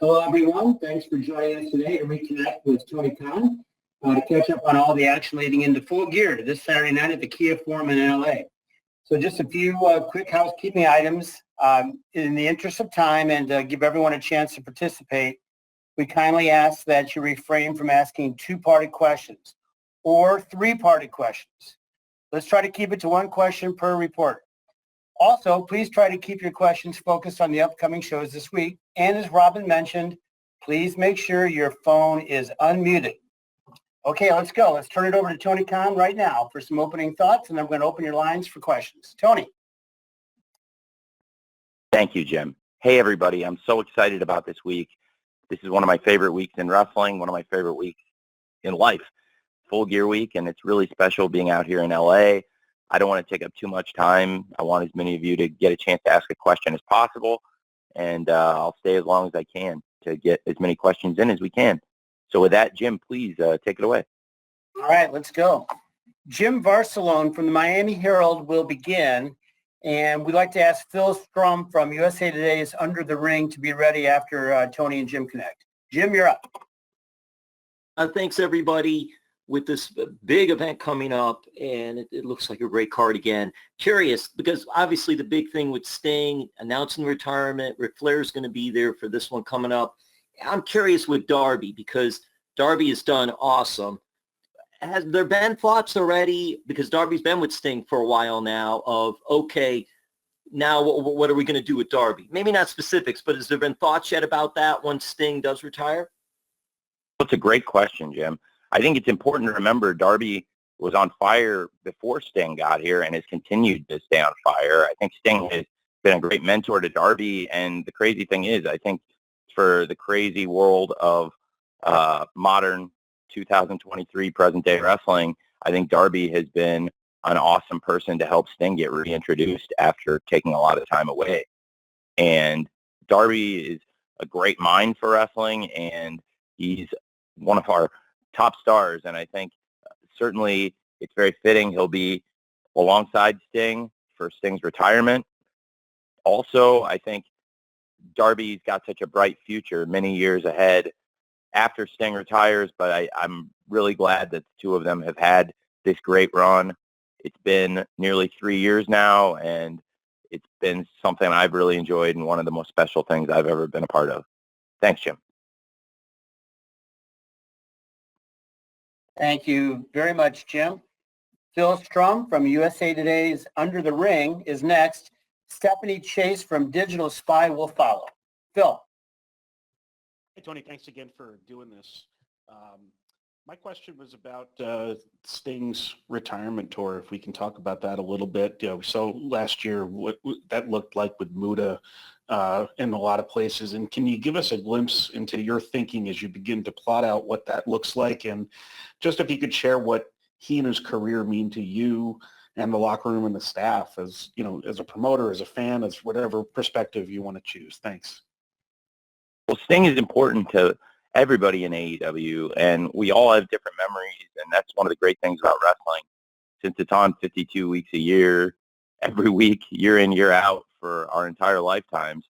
Hello, everyone. Thanks for joining us today to reconnect with Tony Khan to catch up on all the action leading into Full Gear this Saturday night at the Kia Forum in LA. So just a few quick housekeeping items. In the interest of time and to give everyone a chance to participate, we kindly ask that you refrain from asking two-parted questions or three-parted questions. Let's try to keep it to one question per reporter. Also, please try to keep your questions focused on the upcoming shows this week. And as Robin mentioned, please make sure your phone is unmuted. Okay, let's go. Let's turn it over to Tony Khan right now for some opening thoughts, and I'm going to open your lines for questions. Tony. Thank you, Jim. Hey, everybody. I'm so excited about this week. This is one of my favorite weeks in wrestling, one of my favorite weeks in life, Full Gear Week, and it's really special being out here in LA. I don't want to take up too much time. I want as many of you to get a chance to ask a question as possible, and I'll stay as long as I can to get as many questions in as we can. So with that, Jim, please take it away. All right, let's go. Jim Varsalone from the Miami Herald will begin, and we'd like to ask Phil Strum from USA Today's Under the Ring to be ready after Tony and Jim connect. Jim, you're up. Thanks, everybody. With this big event coming up, and it looks like a great card again. Curious, because obviously the big thing with Sting announcing retirement, Ric Flair's going to be there for this one coming up. I'm curious with Darby, because Darby has done awesome. Has there been thoughts already, because Darby's been with Sting for a while now, of, okay, now what are we going to do with Darby? Maybe not specifics, but has there been thoughts yet about that once Sting does retire? That's a great question, Jim. I think it's important to remember Darby was on fire before Sting got here and has continued to stay on fire. I think Sting has been a great mentor to Darby, and the crazy thing is, I think for the crazy world of modern 2023 present-day wrestling, I think Darby has been an awesome person to help Sting get reintroduced after taking a lot of time away. And Darby is a great mind for wrestling, and he's one of our top stars, and I think certainly it's very fitting he'll be alongside Sting for Sting's retirement. Also, I think Darby's got such a bright future many years ahead after Sting retires, but I'm really glad that the two of them have had this great run. It's been nearly 3 years now, and it's been something I've really enjoyed and one of the most special things I've ever been a part of. Thanks, Jim. Thank you very much, Jim. Phil Strum from USA Today's Under the Ring is next. Stephanie Chase from Digital Spy will follow. Phil. Hey, Tony, thanks again for doing this. My question was about Sting's retirement tour, if we can talk about that a little bit. We saw last year what that looked like with Muta in a lot of places. And can you give us a glimpse into your thinking as you begin to plot out what that looks like? And just if you could share what he and his career mean to you and the locker room and the staff as, you know, as a promoter, as a fan, as whatever perspective you want to choose. Thanks. Well, Sting is important to everybody in AEW, and we all have different memories, and that's one of the great things about wrestling. Since it's on 52 weeks a year, every week, year in, year out, for our entire lifetimes,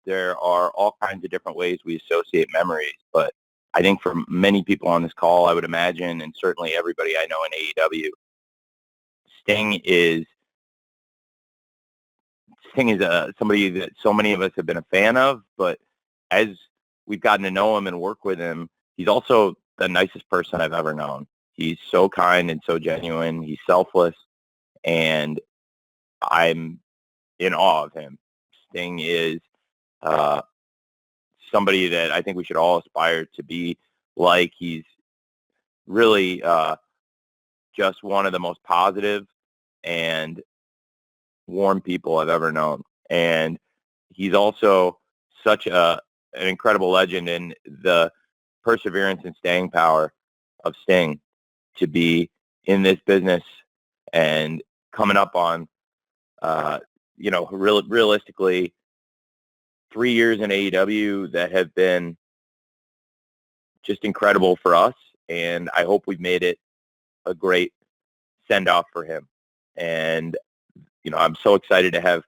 there are all kinds of different ways we associate memories. But I think for many people on this call, I would imagine, and certainly everybody I know in AEW, Sting is somebody that so many of us have been a fan of, but as we've gotten to know him and work with him, he's also the nicest person I've ever known. He's so kind and so genuine. He's selfless, and I'm in awe of him. Sting is somebody that I think we should all aspire to be like. He's really just one of the most positive and warm people I've ever known. And he's also such an incredible legend, in the perseverance and staying power of Sting to be in this business and coming up on, realistically, 3 years in AEW that have been just incredible for us. And I hope we've made it a great send-off for him. And, I'm so excited to have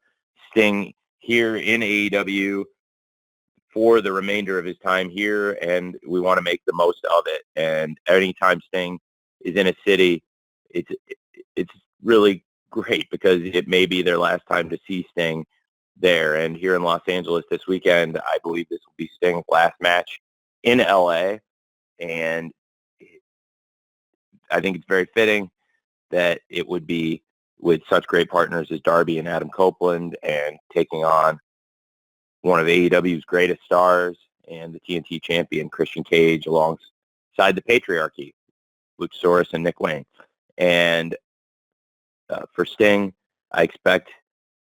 Sting here in AEW for the remainder of his time here, and we want to make the most of it. And anytime Sting is in a city, it's really great because it may be their last time to see Sting there. And here in Los Angeles this weekend, I believe this will be Sting's last match in LA. And I think it's very fitting that it would be with such great partners as Darby and Adam Copeland, and taking on one of AEW's greatest stars and the TNT champion, Christian Cage, alongside the Patriarchy, Luchasaurus and Nick Wayne. And for Sting, I expect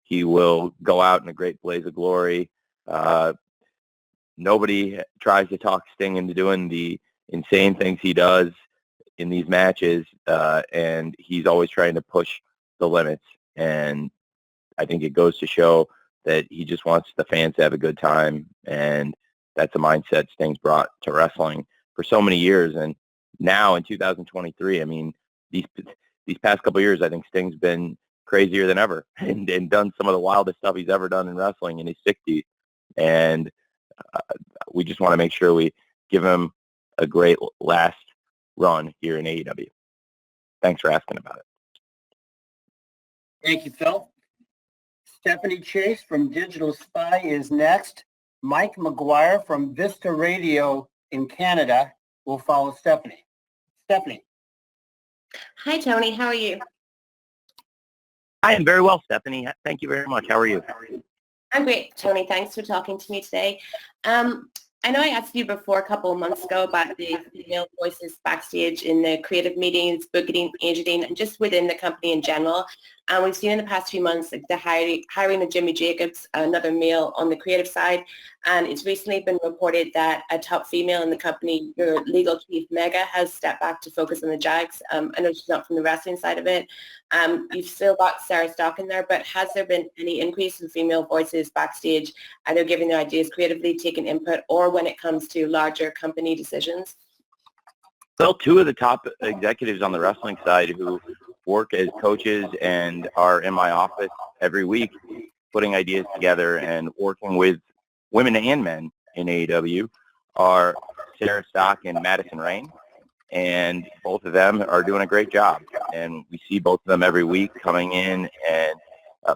he will go out in a great blaze of glory. Nobody tries to talk Sting into doing the insane things he does in these matches, and he's always trying to push the limits. And I think it goes to show that he just wants the fans to have a good time, and that's a mindset Sting's brought to wrestling for so many years. And now in 2023, I mean, these past couple of years, I think Sting's been crazier than ever and done some of the wildest stuff he's ever done in wrestling in his 60s. And we just want to make sure we give him a great last run here in AEW. Thanks for asking about it. Thank you, Phil. Stephanie Chase from Digital Spy is next. Mike McGuire from Vista Radio in Canada will follow Stephanie. Stephanie. Hi, Tony. How are you? I am very well, Stephanie. Thank you very much. How are you? I'm great, Tony. Thanks for talking to me today. I know I asked you before a couple of months ago about the female voices backstage in the creative meetings, booking, agenting, and just within the company in general. And we've seen in the past few months like the hiring of Jimmy Jacobs, another male on the creative side. And it's recently been reported that a top female in the company, your legal chief, Mega, has stepped back to focus on the Jags. I know she's not from the wrestling side of it. You've still got Sarah Stock in there, but has there been any increase in female voices backstage, either giving their ideas creatively, taking input, or when it comes to larger company decisions? Well, two of the top executives on the wrestling side who work as coaches and are in my office every week putting ideas together and working with women and men in AEW are Sarah Stock and Madison Rain. And both of them are doing a great job. And we see both of them every week coming in and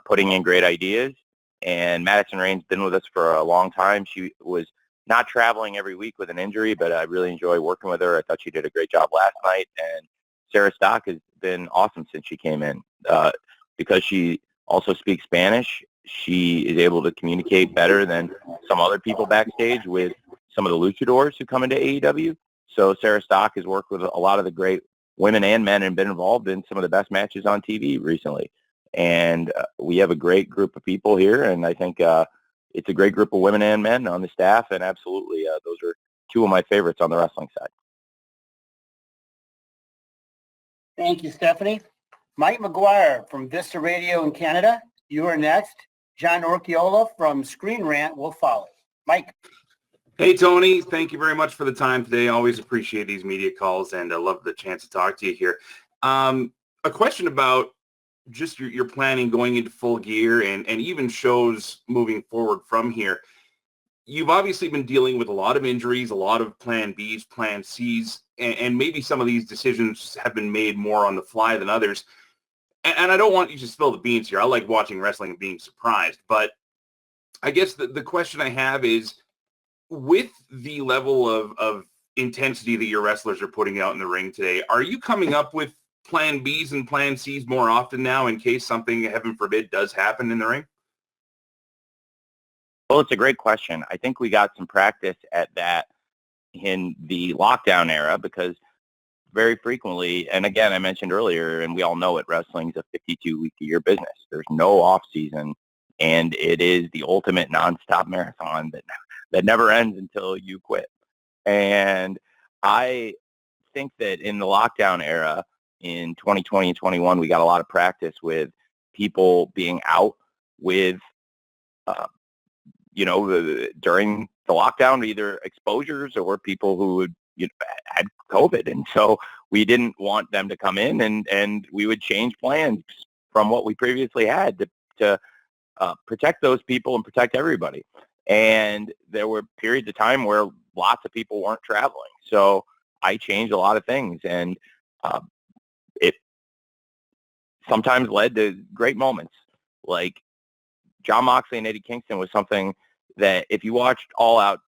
putting in great ideas. And Madison Rain's been with us for a long time. She was not traveling every week with an injury, but I really enjoy working with her. I thought she did a great job last night. And Sarah Stock has been awesome since she came in. Because she also speaks Spanish, she is able to communicate better than some other people backstage with some of the luchadors who come into AEW. So Sarah Stock has worked with a lot of the great women and men and been involved in some of the best matches on TV recently. And we have a great group of people here, and I think it's a great group of women and men on the staff, and absolutely those are two of my favorites on the wrestling side. Thank you, Stephanie. Mike McGuire from Vista Radio in Canada, you are next. John Orchiola from Screen Rant will follow. Mike. Hey, Tony. Thank you very much for the time today. Always appreciate these media calls, and I love the chance to talk to you here. A question about just your planning going into Full Gear and even shows moving forward from here. You've obviously been dealing with a lot of injuries, a lot of plan Bs, plan Cs, and maybe some of these decisions have been made more on the fly than others. And I don't want you to spill the beans here. I like watching wrestling and being surprised. But I guess the question I have is, with the level of intensity that your wrestlers are putting out in the ring today, are you coming up with plan Bs and plan Cs more often now in case something, heaven forbid, does happen in the ring? Well, it's a great question. I think we got some practice at that in the lockdown era because very frequently, and again, I mentioned earlier, and we all know it, wrestling is a 52-week-a-year business. There's no off-season, and it is the ultimate nonstop marathon that never ends until you quit. And I think that in the lockdown era, in 2020 and 21, we got a lot of practice with people being out with, during the lockdown, either exposures or people who would, had COVID. And so we didn't want them to come in, and we would change plans from what we previously had to protect those people and protect everybody. And there were periods of time where lots of people weren't traveling. So I changed a lot of things, and it sometimes led to great moments. Like Jon Moxley and Eddie Kingston was something that if you watched All Out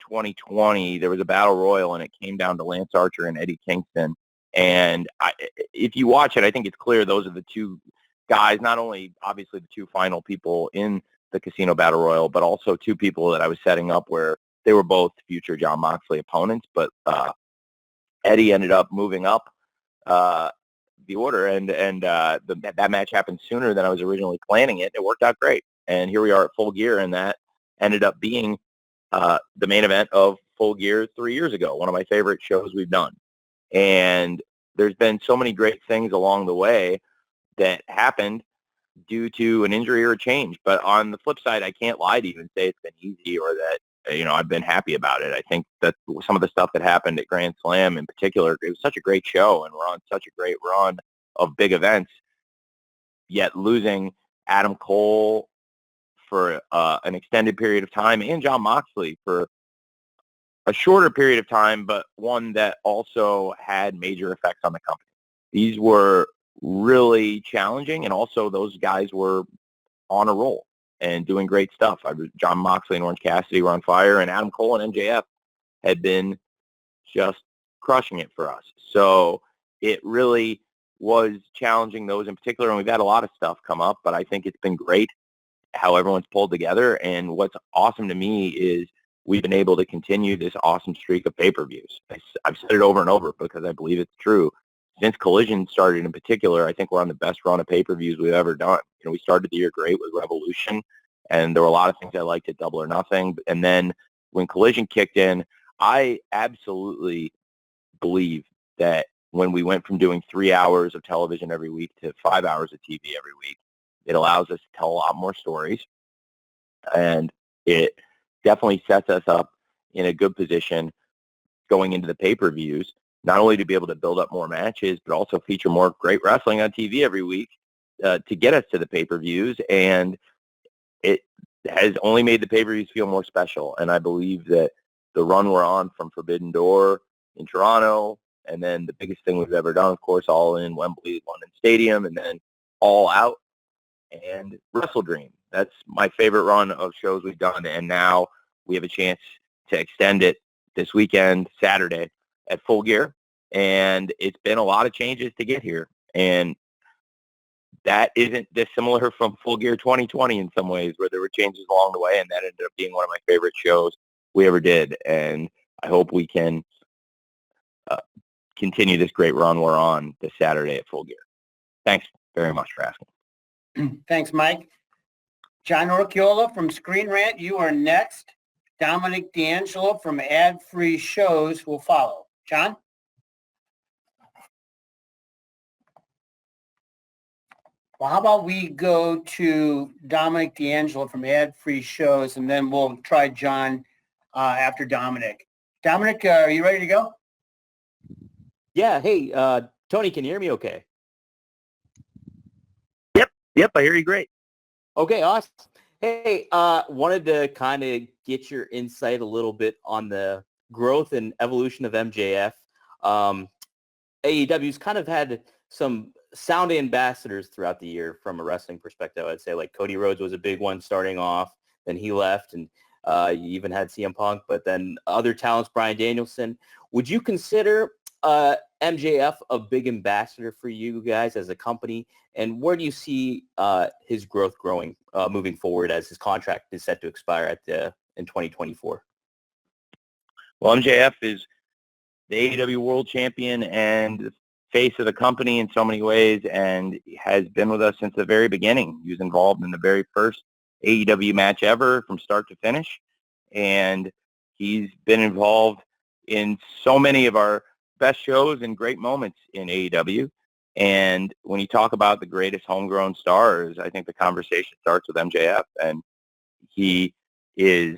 2020, there was a battle royal, and it came down to Lance Archer and Eddie Kingston. And if you watch it, I think it's clear those are the two guys, not only obviously the two final people in the Casino Battle Royal, but also two people that I was setting up where they were both future Jon Moxley opponents. But Eddie ended up moving up the order, and that match happened sooner than I was originally planning it. It worked out great. And here we are at Full Gear, and that ended up being the main event of Full Gear 3 years ago, one of my favorite shows we've done. And there's been so many great things along the way that happened due to an injury or a change. But on the flip side, I can't lie to you and say it's been easy or that, I've been happy about it. I think that some of the stuff that happened at Grand Slam in particular, it was such a great show, and we're on such a great run of big events, yet losing Adam Cole for an extended period of time and Jon Moxley for a shorter period of time, but one that also had major effects on the company. These were really challenging, and also those guys were on a roll and doing great stuff. Jon Moxley and Orange Cassidy were on fire, and Adam Cole and MJF had been just crushing it for us. So it really was challenging those in particular, and we've had a lot of stuff come up, but I think it's been great how everyone's pulled together. And what's awesome to me is we've been able to continue this awesome streak of pay-per-views. I've said it over and over because I believe it's true. Since Collision started in particular, I think we're on the best run of pay-per-views we've ever done. We started the year great with Revolution, and there were a lot of things I liked at Double or Nothing. And then when Collision kicked in, I absolutely believe that when we went from doing 3 hours of television every week to 5 hours of TV every week, it allows us to tell a lot more stories, and it definitely sets us up in a good position going into the pay-per-views, not only to be able to build up more matches, but also feature more great wrestling on TV every week to get us to the pay-per-views. And it has only made the pay-per-views feel more special. And I believe that the run we're on from Forbidden Door in Toronto, and then the biggest thing we've ever done, of course, All In, Wembley, London Stadium, and then All Out and Wrestle Dream. That's my favorite run of shows we've done. And now we have a chance to extend it this weekend, Saturday, at Full Gear. And it's been a lot of changes to get here. And that isn't dissimilar from Full Gear 2020 in some ways, where there were changes along the way, and that ended up being one of my favorite shows we ever did. And I hope we can continue this great run we're on this Saturday at Full Gear. Thanks very much for asking. Thanks, Mike. John Orchiola from Screen Rant, you are next. Dominic D'Angelo from Ad Free Shows will follow. John? Well, how about we go to Dominic D'Angelo from Ad Free Shows, and then we'll try John after Dominic. Dominic, are you ready to go? Yeah. Hey, Tony, can you hear me okay? Yep, I hear you great. Okay, awesome. Hey, wanted to kind of get your insight a little bit on the growth and evolution of MJF. AEW's kind of had some sound ambassadors throughout the year from a wrestling perspective. I'd say like Cody Rhodes was a big one starting off, then he left, and you even had CM Punk, but then other talents, Bryan Danielson. Would you consider MJF a big ambassador for you guys as a company? And where do you see his growth growing moving forward as his contract is set to expire in 2024? Well, MJF is the AEW World Champion and the face of the company in so many ways, and has been with us since the very beginning. He was involved in the very first AEW match ever from start to finish, and he's been involved in so many of our best shows and great moments in AEW. And when you talk about the greatest homegrown stars, I think the conversation starts with MJF, and he is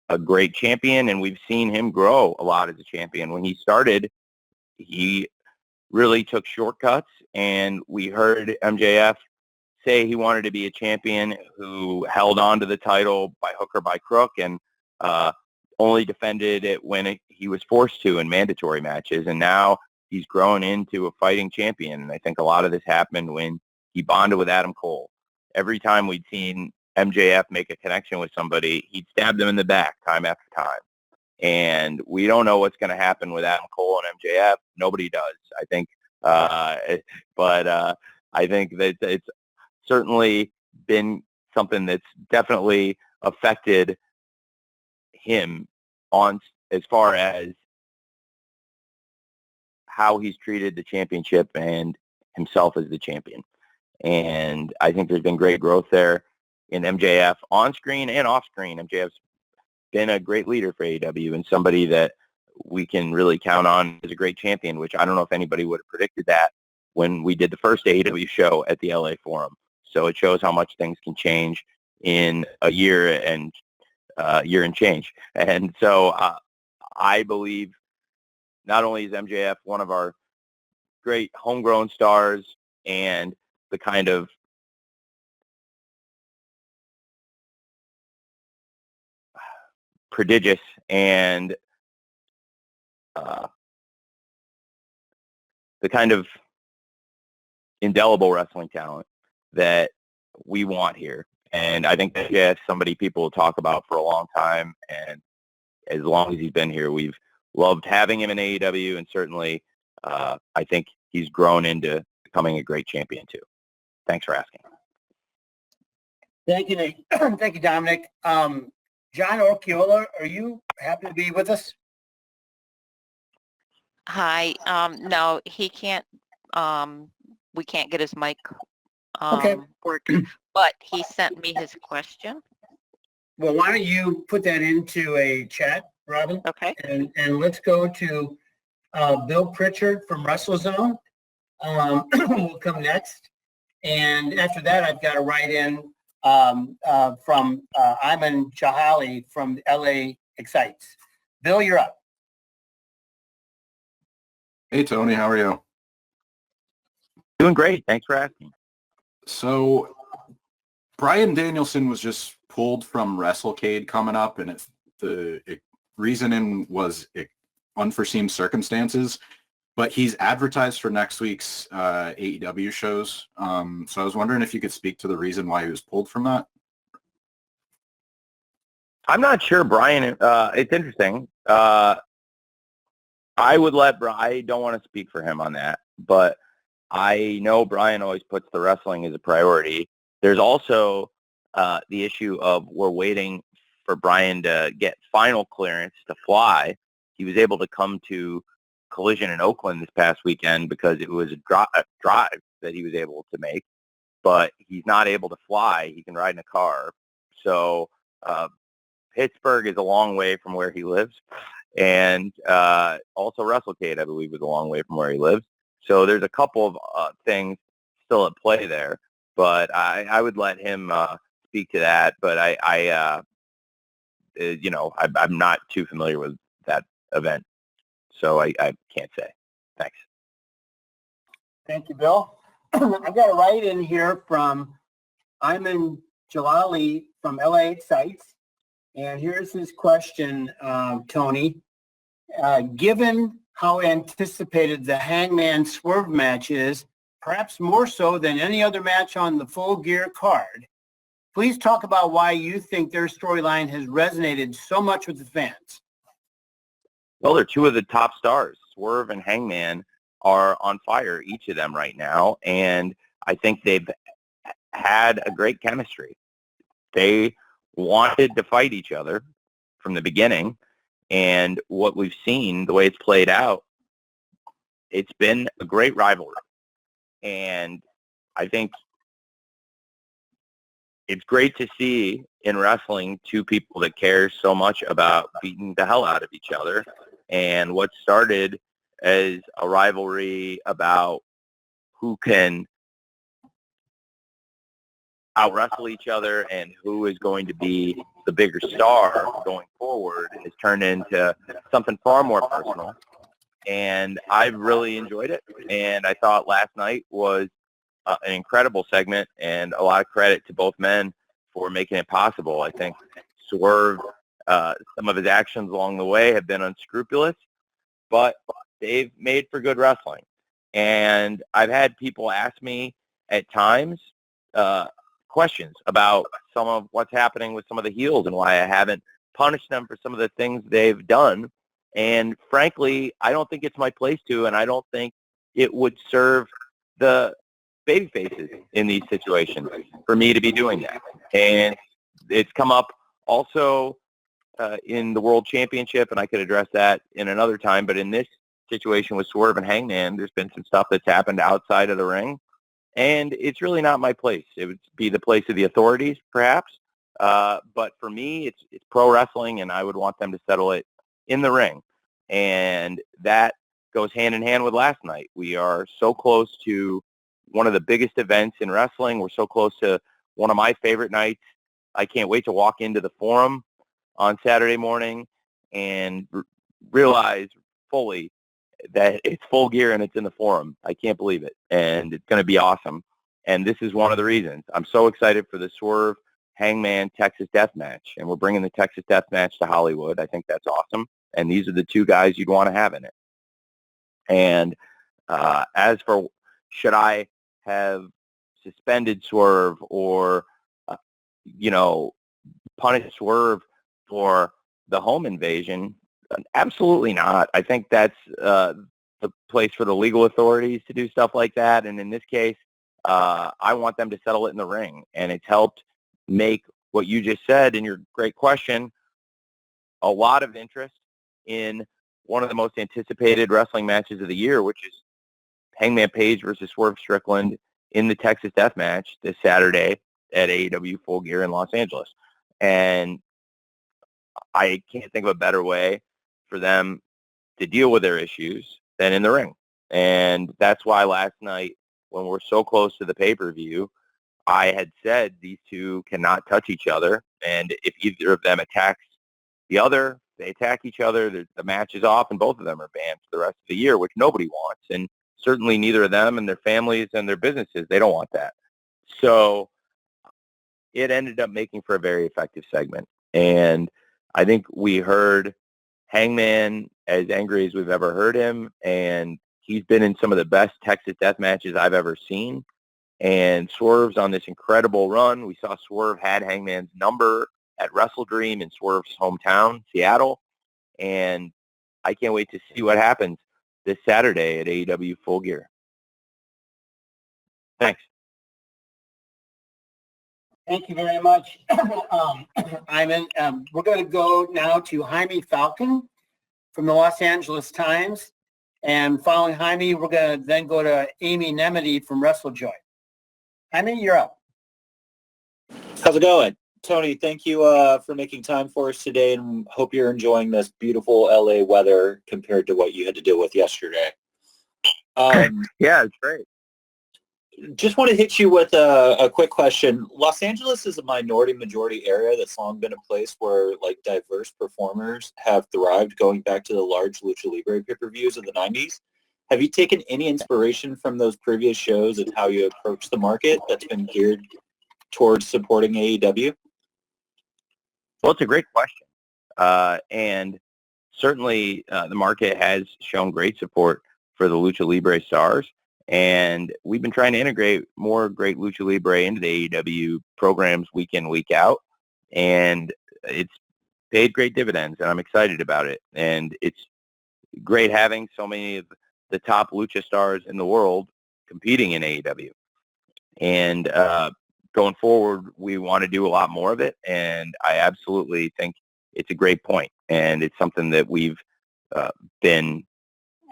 a great champion, and we've seen him grow a lot as a champion. When he started, he really took shortcuts, and we heard MJF say he wanted to be a champion who held on to the title by hook or by crook and only defended it when he was forced to in mandatory matches. And now he's grown into a fighting champion. And I think a lot of this happened when he bonded with Adam Cole. Every time we'd seen MJF make a connection with somebody, he'd stab them in the back time after time. And we don't know what's going to happen with Adam Cole and MJF. Nobody does, I think. But I think that it's certainly been something that's definitely affected him on as far as how he's treated the championship and himself as the champion. And I think there's been great growth there in MJF on screen and off screen. MJF's been a great leader for AEW and somebody that we can really count on as a great champion, which I don't know if anybody would have predicted that when we did the first AEW show at the LA Forum. So it shows how much things can change in a year and change. And so I believe not only is MJF one of our great homegrown stars and the kind of prodigious and the kind of indelible wrestling talent that we want here. And I think that MJF is somebody people will talk about for a long time. And as long as he's been here, we've loved having him in AEW. And certainly I think he's grown into becoming a great champion too. Thanks for asking. Thank you, Nate. Thank you, Dominic. John Orchiola, are you happy to be with us? Hi. No, he can't. We can't get his mic Okay. working, but he sent me his question. Well, why don't you put that into a chat, Robin? Okay. And let's go to Bill Pritchard from WrestleZone. Will come next. And after that, I've got a write-in from Iman Jalali from LA Excites. Bill, you're up. Hey, Tony, how are you? Doing great. Thanks for asking. So, Bryan Danielson was just pulled from WrestleCade coming up, and the reasoning was unforeseen circumstances. But he's advertised for next week's AEW shows. So I was wondering if you could speak to the reason why he was pulled from that. I'm not sure, Brian. It's interesting. I don't want to speak for him on that, but I know Brian always puts the wrestling as a priority. There's also the issue of we're waiting for Brian to get final clearance to fly. He was able to come to Collision in Oakland this past weekend because it was a drive that he was able to make, but he's not able to fly. He can ride in a car. So Pittsburgh is a long way from where he lives. And also WrestleCade, I believe, is a long way from where he lives. So there's a couple of things still at play there, but I would let him speak to that. But I'm not too familiar with that event, so I can't say. Thanks. Thank you, Bill. I've got a write-in here from Iman Jalali from LA Excites. And here's his question, Tony. Given how anticipated the Hangman Swerve match is, perhaps more so than any other match on the Full Gear card, please talk about why you think their storyline has resonated so much with the fans. Well, they're two of the top stars. Swerve and Hangman are on fire, each of them right now, and I think they've had a great chemistry. They wanted to fight each other from the beginning, and what we've seen, the way it's played out, it's been a great rivalry. And I think it's great to see in wrestling two people that care so much about beating the hell out of each other. And what started as a rivalry about who can out-wrestle each other and who is going to be the bigger star going forward has turned into something far more personal. And I've really enjoyed it. And I thought last night was an incredible segment, and a lot of credit to both men for making it possible. I think Swerve, some of his actions along the way have been unscrupulous, but they've made for good wrestling. And I've had people ask me at times questions about some of what's happening with some of the heels and why I haven't punished them for some of the things they've done. And frankly, I don't think it's my place to, and I don't think it would serve the baby faces in these situations for me to be doing that. And it's come up also in the World Championship, and I could address that in another time. But in this situation with Swerve and Hangman, there's been some stuff that's happened outside of the ring, and it's really not my place. It would be the place of the authorities, perhaps. But for me, it's pro wrestling, and I would want them to settle it in the ring. And that goes hand in hand with last night. We are so close to one of the biggest events in wrestling. We're so close to one of my favorite nights. I can't wait to walk into the Forum on Saturday morning and realize fully that it's Full Gear and it's in the Forum. I can't believe it. And it's going to be awesome. And this is one of the reasons. I'm so excited for the Swerve Hangman Texas Death Match. And we're bringing the Texas Death Match to Hollywood. I think that's awesome. And these are the two guys you'd want to have in it. And as for should I have suspended Swerve or, punished Swerve for the home invasion, absolutely not. I think that's the place for the legal authorities to do stuff like that. And in this case, I want them to settle it in the ring. And it's helped make what you just said in your great question a lot of interest in one of the most anticipated wrestling matches of the year, which is Hangman Page versus Swerve Strickland in the Texas Death Match this Saturday at AEW Full Gear in Los Angeles. And I can't think of a better way for them to deal with their issues than in the ring. And that's why last night, when we're so close to the pay-per-view, I had said these two cannot touch each other. And if either of them attacks the other, they attack each other, the match is off, and both of them are banned for the rest of the year, which nobody wants. And certainly neither of them and their families and their businesses, they don't want that. So it ended up making for a very effective segment. And I think we heard Hangman as angry as we've ever heard him, and he's been in some of the best Texas Death Matches I've ever seen. And Swerve's on this incredible run. We saw Swerve had Hangman's number at WrestleDream in Swerve's hometown, Seattle. And I can't wait to see what happens this Saturday at AEW Full Gear. Thanks. Thank you very much, Iman. We're going to go now to Jaime Falcon from the Los Angeles Times. And following Jaime, we're going to then go to Amy Nemedy from WrestleJoy. Jaime, you're up. How's it going? Tony, thank you for making time for us today, and hope you're enjoying this beautiful LA weather compared to what you had to deal with yesterday. Yeah, it's great. Just want to hit you with a quick question. Los Angeles is a minority-majority area that's long been a place where diverse performers have thrived, going back to the large Lucha Libre pay-per-views of the 90s. Have you taken any inspiration from those previous shows and how you approach the market that's been geared towards supporting AEW? Well, it's a great question. And certainly the market has shown great support for the Lucha Libre stars. And we've been trying to integrate more great Lucha Libre into the AEW programs week in, week out. And it's paid great dividends, and I'm excited about it. And it's great having so many of the top Lucha stars in the world competing in AEW. And going forward, we want to do a lot more of it. And I absolutely think it's a great point. And it's something that we've been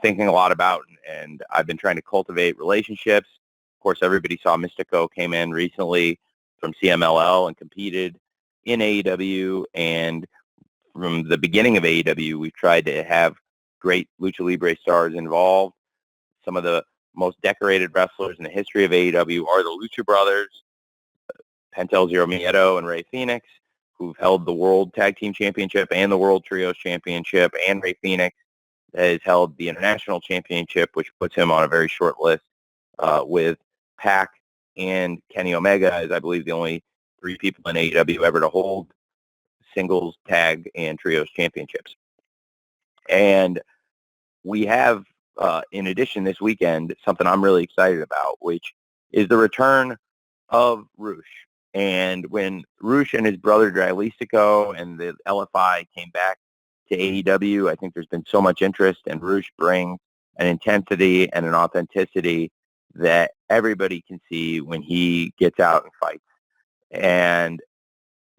thinking a lot about, and I've been trying to cultivate relationships. Of course, everybody saw Mystico came in recently from CMLL and competed in AEW, and from the beginning of AEW, we've tried to have great Lucha Libre stars involved. Some of the most decorated wrestlers in the history of AEW are the Lucha Brothers, Pentel Zero Miedo and Rey Fenix, who've held the World Tag Team Championship and the World Trios Championship, and Rey Fenix has held the International Championship, which puts him on a very short list with Pac and Kenny Omega is, I believe, the only 3 people in AEW ever to hold singles, tag, and trios championships. And we have, in addition this weekend, something I'm really excited about, which is the return of Roosh. And when Roosh and his brother Drylisico and the LFI came back to AEW, I think there's been so much interest, and Roosh brings an intensity and an authenticity that everybody can see when he gets out and fights. And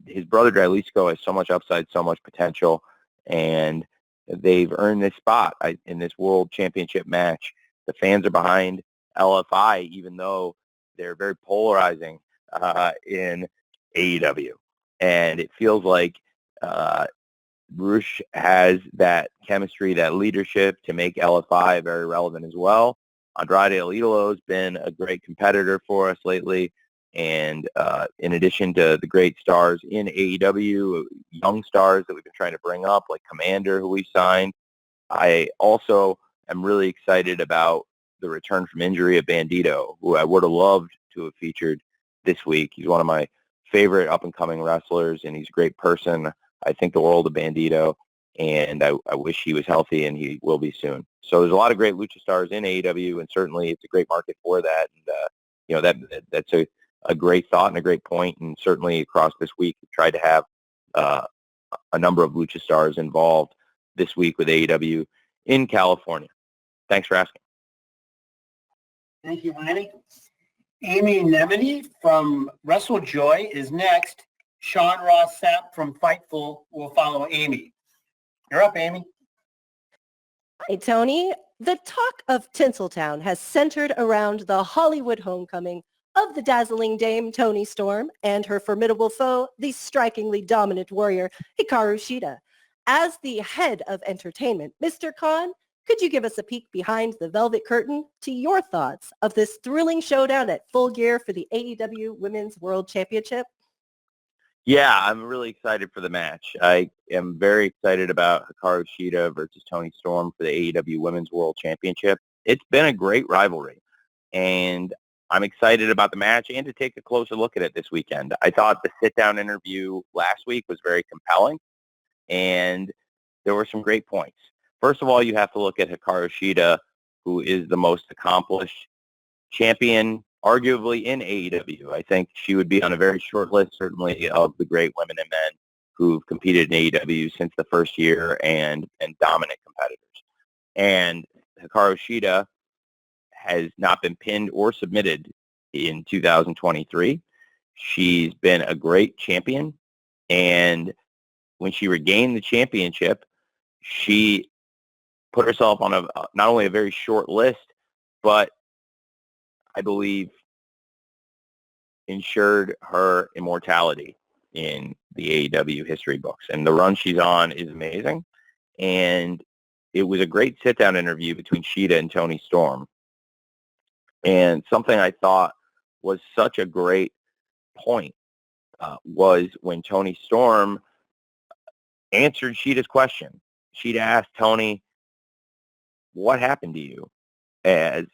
his brother Drylisico has so much upside, so much potential, and they've earned this spot in this World Championship match. The fans are behind LFI, even though they're very polarizing in AEW. And it feels like Roosh has that chemistry, that leadership to make LFI very relevant as well. Andrade El Idolo has been a great competitor for us lately. And in addition to the great stars in AEW, young stars that we've been trying to bring up, like Commander, who we signed, I also am really excited about the return from injury of Bandito, who I would have loved to have featured this week. He's one of my favorite up-and-coming wrestlers, and he's a great person. I think the world of Bandito, and I wish he was healthy, and he will be soon. So there's a lot of great lucha stars in AEW, and certainly it's a great market for that. And that's a great thought and a great point, and certainly across this week we tried to have a number of lucha stars involved this week with AEW in California. Thanks for asking. Thank you, Lanny. Amy Nemedy from WrestleJoy is next. Sean Ross Sapp from Fightful will follow Amy. You're up, Amy. Hi, Tony. The talk of Tinseltown has centered around the Hollywood homecoming of the dazzling Dame Toni Storm and her formidable foe, the strikingly dominant warrior Hikaru Shida. As the head of entertainment, Mr. Khan, could you give us a peek behind the velvet curtain to your thoughts of this thrilling showdown at Full Gear for the AEW Women's World Championship? Yeah, I'm really excited for the match. I am very excited about Hikaru Shida versus Toni Storm for the AEW Women's World Championship. It's been a great rivalry, and I'm excited about the match and to take a closer look at it this weekend. I thought the sit-down interview last week was very compelling, and there were some great points. First of all, you have to look at Hikaru Shida, who is the most accomplished champion, arguably, in AEW. I think she would be on a very short list, certainly, of the great women and men who've competed in AEW since the first year and dominant competitors. And Hikaru Shida has not been pinned or submitted in 2023. She's been a great champion, and when she regained the championship, she put herself on not only a very short list, but I believe ensured her immortality in the AEW history books. And the run she's on is amazing. And it was a great sit-down interview between Shida and Toni Storm. And something I thought was such a great point was when Toni Storm answered Shida's question. Shida asked Toni, what happened to you? As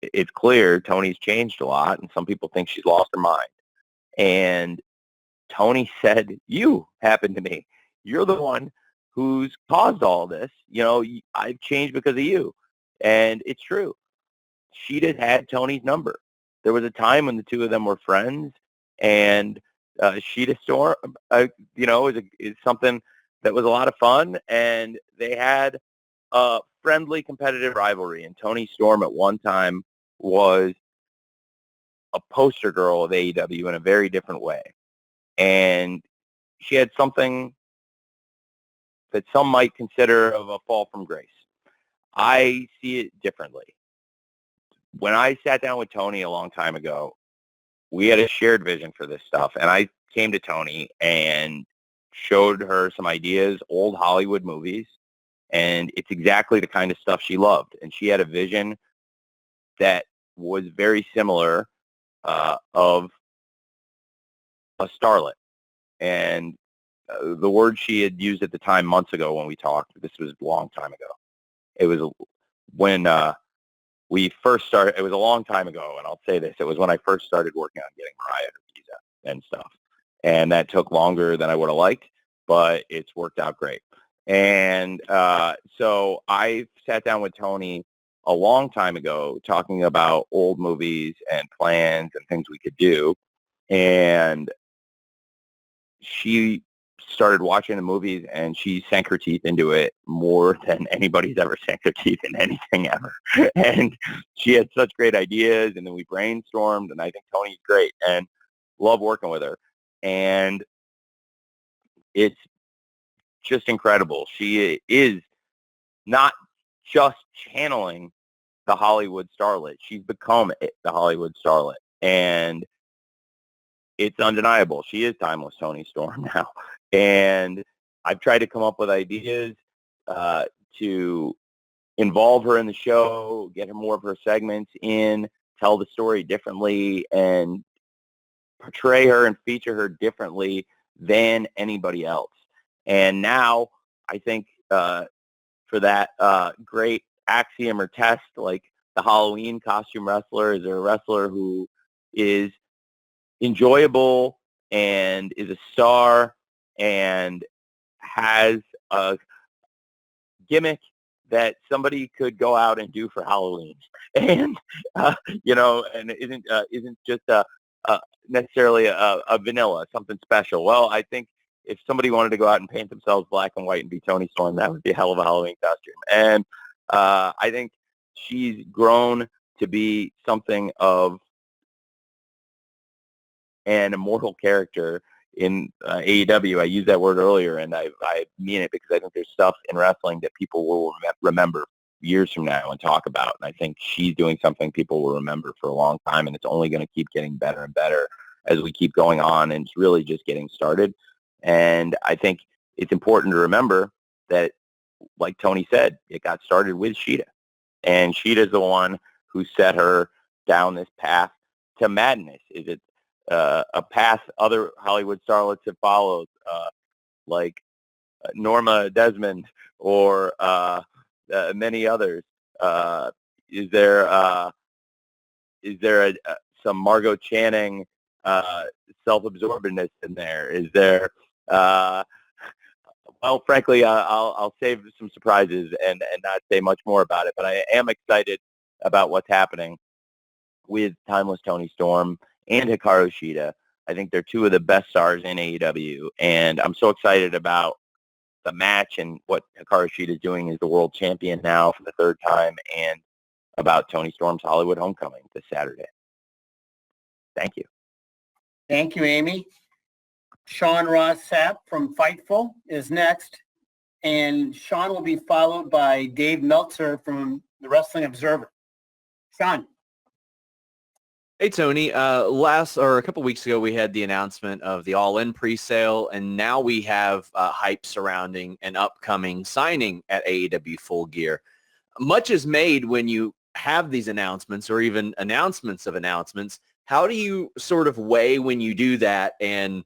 it's clear, Toni's changed a lot, and some people think she's lost her mind. And Toni said, you happened to me. You're the one who's caused all this. You know, I've changed because of you. And it's true. Shida had Toni's number. There was a time when the two of them were friends, and Shida Storm, is something that was a lot of fun, and they had a friendly, competitive rivalry. And Toni Storm at one time was a poster girl of AEW in a very different way. And she had something that some might consider of a fall from grace. I see it differently. When I sat down with Toni a long time ago, we had a shared vision for this stuff. And I came to Toni and showed her some ideas, old Hollywood movies, and it's exactly the kind of stuff she loved. And she had a vision that was very similar of a starlet. And the word she had used at the time months ago when we talked, this was a long time ago. It was when we first started, it was a long time ago, and I'll say this, it was when I first started working on getting Mariah her visa and stuff. And that took longer than I would have liked, but it's worked out great. And so I sat down with Toni a long time ago talking about old movies and plans and things we could do. And she started watching the movies, and she sank her teeth into it more than anybody's ever sank their teeth in anything ever. And she had such great ideas, and then we brainstormed, and I think Toni's great and love working with her. And it's just incredible. She is not just channeling the Hollywood starlet. She's become the Hollywood starlet. And it's undeniable. She is timeless Toni Storm now. And I've tried to come up with ideas to involve her in the show, get her more of her segments in, tell the story differently, and portray her and feature her differently than anybody else. And now I think for that great axiom or test, like the Halloween costume wrestler is a wrestler who is enjoyable and is a star and has a gimmick that somebody could go out and do for Halloween, and and isn't just necessarily a vanilla, something special. Well, I think if somebody wanted to go out and paint themselves black and white and be Toni Storm, that would be a hell of a Halloween costume. And I think she's grown to be something of an immortal character in AEW. I used that word earlier, and I mean it, because I think there's stuff in wrestling that people will remember years from now and talk about. And I think she's doing something people will remember for a long time, and it's only going to keep getting better and better as we keep going on, and it's really just getting started. And I think it's important to remember that, like Toni said, it got started with Sheeta. And Sheeta's the one who set her down this path to madness. Is it a path other Hollywood starlets have followed, like Norma Desmond or many others? Is there some Margot Channing self-absorbedness in there? Is there well, frankly, I'll save some surprises and not say much more about it, but I am excited about what's happening with timeless Toni Storm and Hikaru Shida. I think they're two of the best stars in AEW, and I'm so excited about the match and what Hikaru Shida is doing as the world champion now for the third time, and about Toni Storm's Hollywood Homecoming this Saturday. Thank you. Thank you, Amy. Sean Ross Sapp from Fightful is next, and Sean will be followed by Dave Meltzer from the Wrestling Observer. Sean. Hey, Toni. A couple weeks ago, we had the announcement of the All-In pre-sale, and now we have hype surrounding an upcoming signing at AEW Full Gear. Much is made when you have these announcements, or even announcements of announcements. How do you sort of weigh when you do that and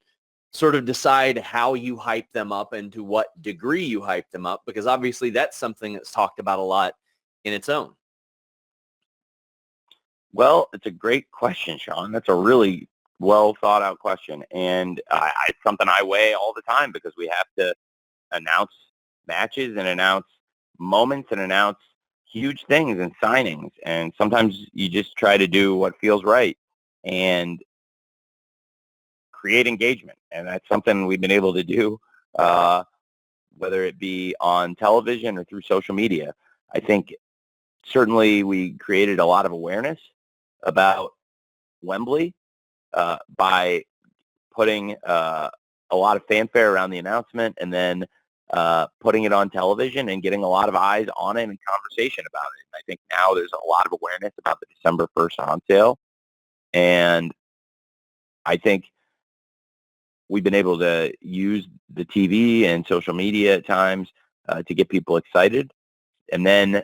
sort of decide how you hype them up and to what degree you hype them up? Because obviously that's something that's talked about a lot in its own. Well, it's a great question, Sean. That's a really well thought out question. And it's something I weigh all the time, because we have to announce matches and announce moments and announce huge things and signings. And sometimes you just try to do what feels right and create engagement. And that's something we've been able to do, whether it be on television or through social media. I think certainly we created a lot of awareness about Wembley by putting a lot of fanfare around the announcement, and then putting it on television and getting a lot of eyes on it and conversation about it. And I think now there's a lot of awareness about the December 1st on sale. And I think we've been able to use the TV and social media at times to get people excited. And then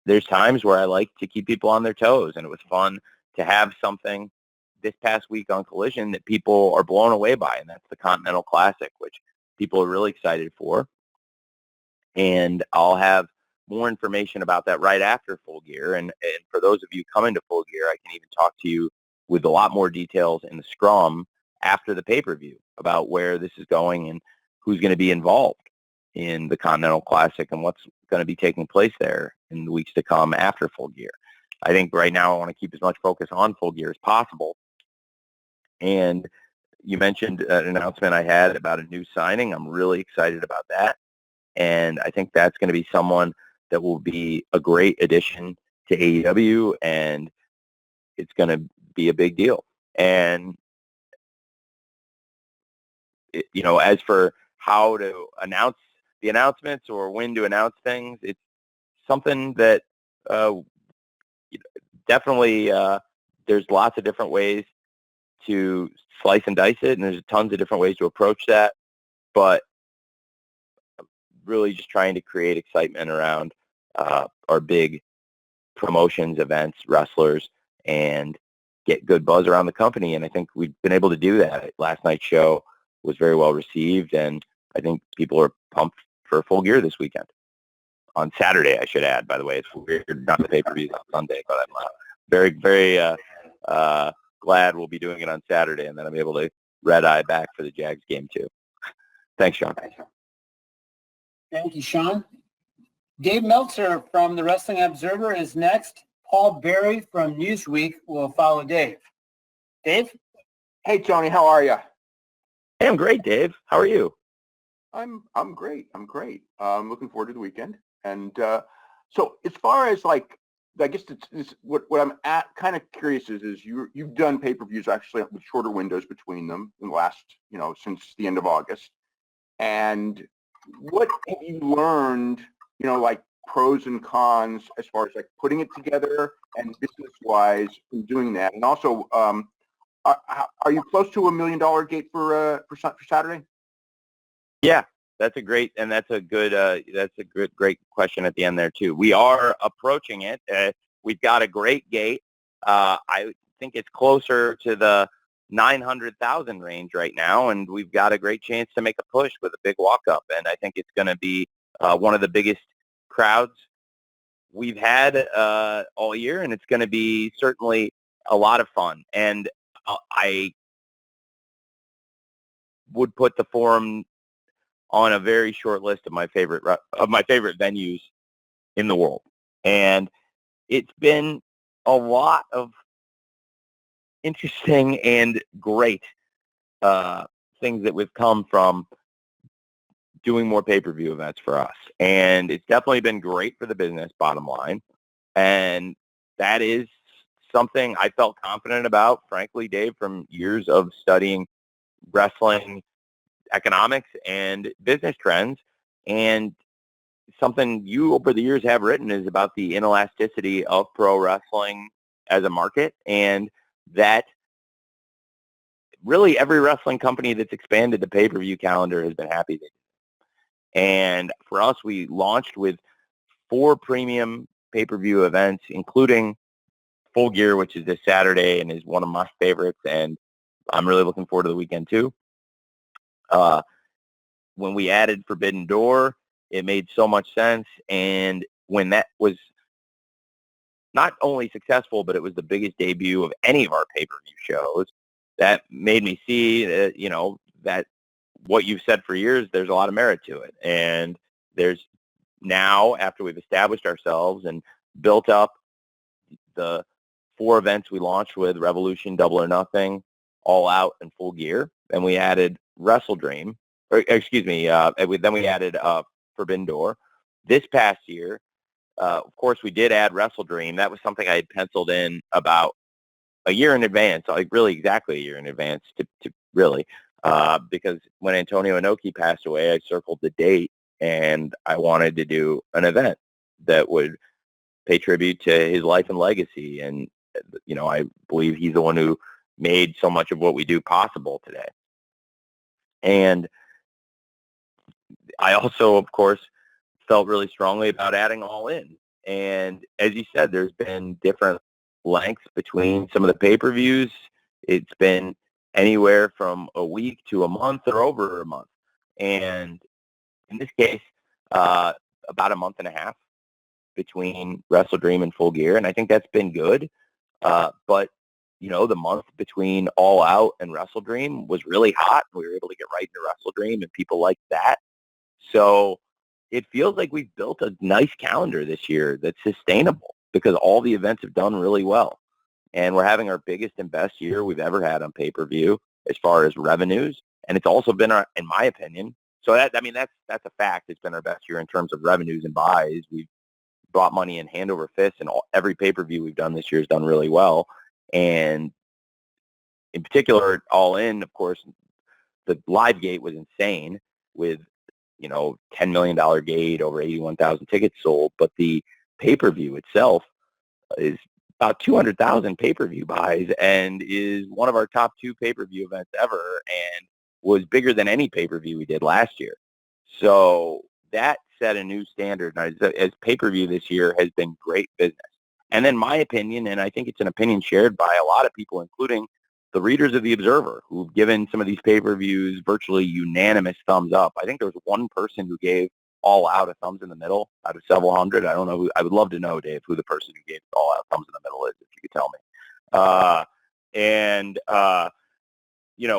there's times where I like to keep people on their toes, and it was fun to have something this past week on Collision that people are blown away by, and that's the Continental Classic, which people are really excited for. And I'll have more information about that right after Full Gear. And for those of you coming to Full Gear, I can even talk to you with a lot more details in the scrum after the pay-per-view about where this is going and who's going to be involved in the Continental Classic and what's going to be taking place there in the weeks to come after Full Gear. I think right now I want to keep as much focus on Full Gear as possible. And you mentioned an announcement I had about a new signing. I'm really excited about that. And I think that's going to be someone that will be a great addition to AEW, and it's going to be a big deal. And, as for how to announce the announcements or when to announce things, it's something that definitely there's lots of different ways to slice and dice it, and there's tons of different ways to approach that. But really just trying to create excitement around our big promotions, events, wrestlers, and get good buzz around the company. And I think we've been able to do that. Last night's show was very well received, and I think people are pumped for Full Gear this weekend. On Saturday, I should add, by the way. It's weird, not the pay-per-views on Sunday, but I'm very, very glad we'll be doing it on Saturday, and then I'm able to red-eye back for the Jags game, too. Thanks, Sean. Thank you, Sean. Dave Meltzer from the Wrestling Observer is next. Paul Berry from Newsweek will follow Dave. Dave? Hey, Tony, how are you? Hey, I'm great, Dave. How are you? I'm great. I'm great. I'm looking forward to the weekend. And so as far as I guess it's what I'm kind of curious is you've done pay-per-views actually with shorter windows between them in the last, since the end of August. And what have you learned, pros and cons as far as putting it together and business-wise in doing that? And also, are you close to $1 million gate for Saturday? Yeah, that's a great great question at the end there too. We are approaching it. We've got a great gate. I think it's closer to the 900,000 range right now, and we've got a great chance to make a push with a big walk-up. And I think it's going to be one of the biggest crowds we've had all year, and it's going to be certainly a lot of fun. And I would put the Forum on a very short list of my favorite venues in the world. And it's been a lot of interesting and great things that we've come from doing more pay-per-view events for us. And it's definitely been great for the business, bottom line. And that is something I felt confident about, frankly, Dave, from years of studying wrestling economics and business trends. And something you over the years have written is about the inelasticity of pro wrestling as a market, and that really every wrestling company that's expanded the pay-per-view calendar has been happy they did. And for us, we launched with 4 premium pay-per-view events, including Full Gear, which is this Saturday and is one of my favorites, and I'm really looking forward to the weekend too. When we added Forbidden Door, it made so much sense, and when that was not only successful, but it was the biggest debut of any of our pay-per-view shows, that made me see that what you've said for years, there's a lot of merit to it. And there's now, after we've established ourselves and built up the 4 events we launched with, Revolution, Double or Nothing, All Out, and Full Gear, and we added then we added Forbidden Door. This past year, of course, we did add WrestleDream. That was something I had penciled in about a year in advance, really exactly a year in advance because when Antonio Inoki passed away, I circled the date, and I wanted to do an event that would pay tribute to his life and legacy. And, I believe he's the one who made so much of what we do possible today. And I also, of course, felt really strongly about adding All In. And as you said, there's been different lengths between some of the pay-per-views. It's been anywhere from a week to a month or over a month. And in this case, about a month and a half. between Wrestle Dream and Full Gear, and I think that's been good. But the month between All Out and Wrestle Dream was really hot. We were able to get right into Wrestle Dream, and people liked that. So it feels like we've built a nice calendar this year that's sustainable because all the events have done really well. And we're having our biggest and best year we've ever had on pay-per-view as far as revenues. And it's also been, in my opinion, so that's a fact. It's been our best year in terms of revenues and buys. We've brought money in hand over fist, and every pay-per-view we've done this year has done really well. And in particular, All In, of course, the live gate was insane with, $10 million gate, over 81,000 tickets sold. But the pay-per-view itself is about 200,000 pay-per-view buys and is one of our top 2 pay-per-view events ever and was bigger than any pay-per-view we did last year. So that set a new standard as pay-per-view this year has been great business. And then my opinion, and I think it's an opinion shared by a lot of people, including the readers of The Observer, who've given some of these pay-per-views virtually unanimous thumbs up. I think there was one person who gave All Out a thumbs in the middle out of several hundred. I don't know. I would love to know, Dave, who the person who gave All Out thumbs in the middle is, if you could tell me.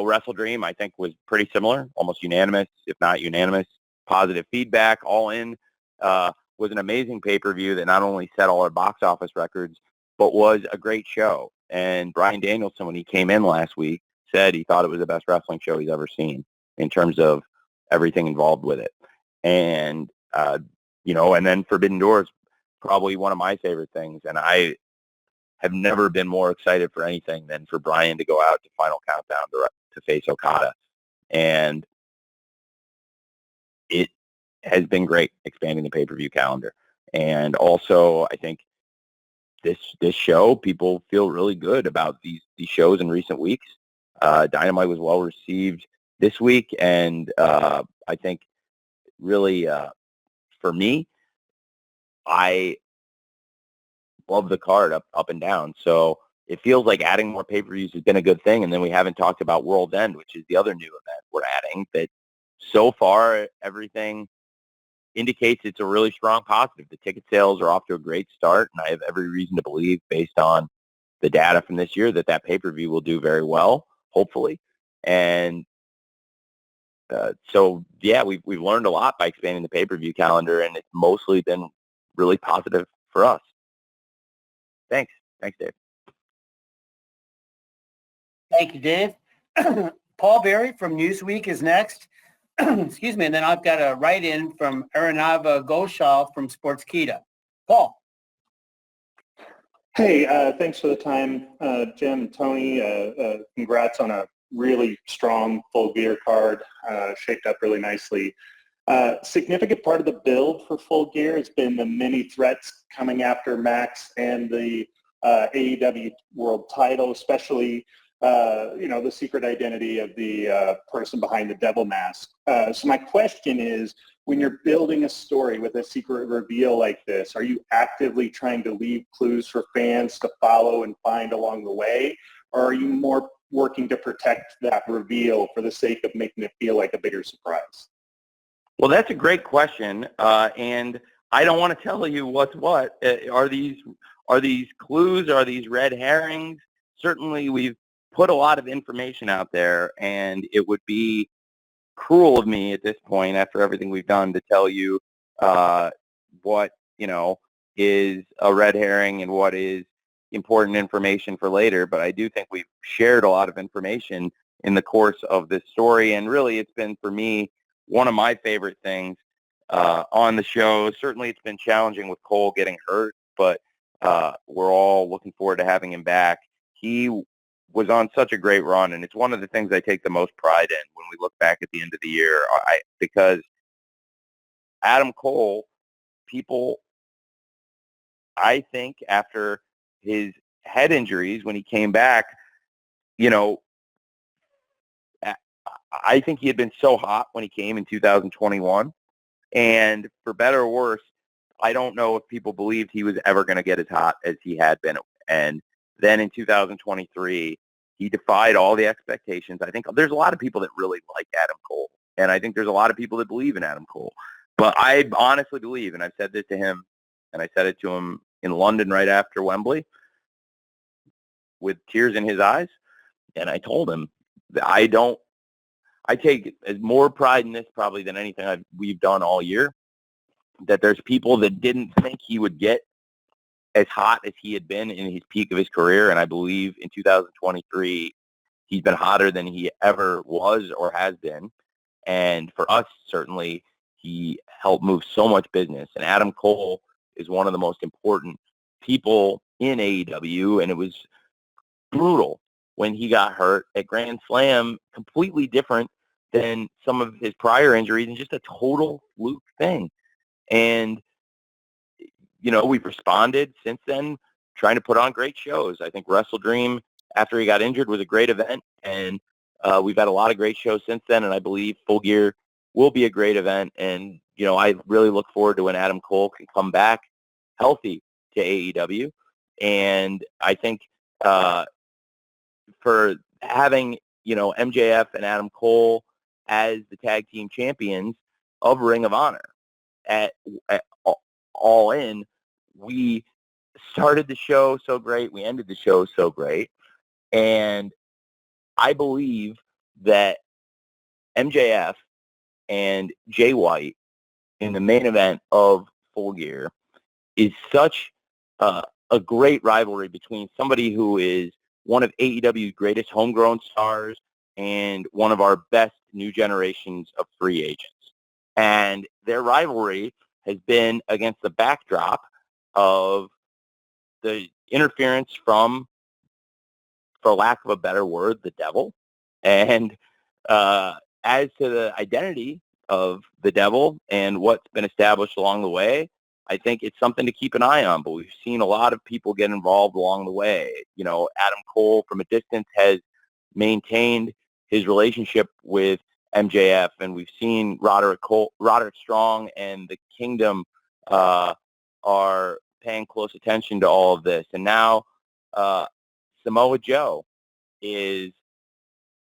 Wrestle Dream, I think, was pretty similar, almost unanimous, if not unanimous, positive feedback. All In was an amazing pay-per-view that not only set all our box office records, but was a great show. And Bryan Danielson, when he came in last week, said he thought it was the best wrestling show he's ever seen in terms of everything involved with it. And, and then Forbidden Doors, probably one of my favorite things. And I have never been more excited for anything than for Bryan to go out to Final Countdown to face Okada. And it has been great expanding the pay-per-view calendar. And also, I think this show, people feel really good about these shows in recent weeks. Dynamite was well received this week, and I think really, for me, I love the card up and down. So it feels like adding more pay-per-views has been a good thing. And then we haven't talked about World's End, which is the other new event we're adding, that so far everything indicates it's a really strong positive. The ticket sales are off to a great start, and I have every reason to believe, based on the data from this year, that pay-per-view will do very well, hopefully. And we've learned a lot by expanding the pay-per-view calendar, and it's mostly been really positive for us. Thanks, Dave. Thank you, Dave. Paul Berry from Newsweek is next. Excuse me, and then I've got a write-in from Aranava Ghoshal from SportsKPaul. Paul. Hey, thanks for the time, Jim and Tony. Congrats on a really strong Full Gear card, shaped up really nicely. Significant part of the build for Full Gear has been the many threats coming after Max and the AEW World Title, especially the secret identity of the person behind the devil mask. So my question is, when you're building a story with a secret reveal like this, are you actively trying to leave clues for fans to follow and find along the way? Or are you more working to protect that reveal for the sake of making it feel like a bigger surprise? Well, that's a great question. And I don't want to tell you what's what. Are these clues? Are these red herrings? Certainly, we've put a lot of information out there, and it would be cruel of me at this point, after everything we've done, to tell you what is a red herring and what is important information for later. But I do think we've shared a lot of information in the course of this story, and really, it's been, for me, one of my favorite things on the show. Certainly, it's been challenging with Cole getting hurt, but we're all looking forward to having him back. He was on such a great run, and it's one of the things I take the most pride in when we look back at the end of the year, because Adam Cole, people, I think, after his head injuries, when he came back, I think he had been so hot when he came in 2021, and for better or worse, I don't know if people believed he was ever going to get as hot as he had been. And then in 2023, he defied all the expectations. I think there's a lot of people that really like Adam Cole, and I think there's a lot of people that believe in Adam Cole. But I honestly believe, and I've said this to him and I said it to him in London right after Wembley with tears in his eyes. And I told him that I take as more pride in this probably than anything we've done all year, that there's people that didn't think he would get as hot as he had been in his peak of his career. And I believe in 2023, he's been hotter than he ever was or has been. And for us, certainly, he helped move so much business. And Adam Cole is one of the most important people in AEW. And it was brutal when he got hurt at Grand Slam, completely different than some of his prior injuries and just a total fluke thing. And, we've responded since then, trying to put on great shows. I think Wrestle Dream, after he got injured, was a great event. And we've had a lot of great shows since then. And I believe Full Gear will be a great event. And, I really look forward to when Adam Cole can come back healthy to AEW. And I think for having, MJF and Adam Cole as the tag team champions of Ring of Honor at All In, we started the show so great. We ended the show so great. And I believe that MJF and Jay White in the main event of Full Gear is such a great rivalry between somebody who is one of AEW's greatest homegrown stars and one of our best new generations of free agents. And their rivalry has been against the backdrop of the interference from, for lack of a better word, the devil. And as to the identity of the devil and what's been established along the way, I think it's something to keep an eye on. But we've seen a lot of people get involved along the way. Adam Cole from a distance has maintained his relationship with MJF, and we've seen Roderick Strong and the Kingdom are paying close attention to all of this. And now Samoa Joe is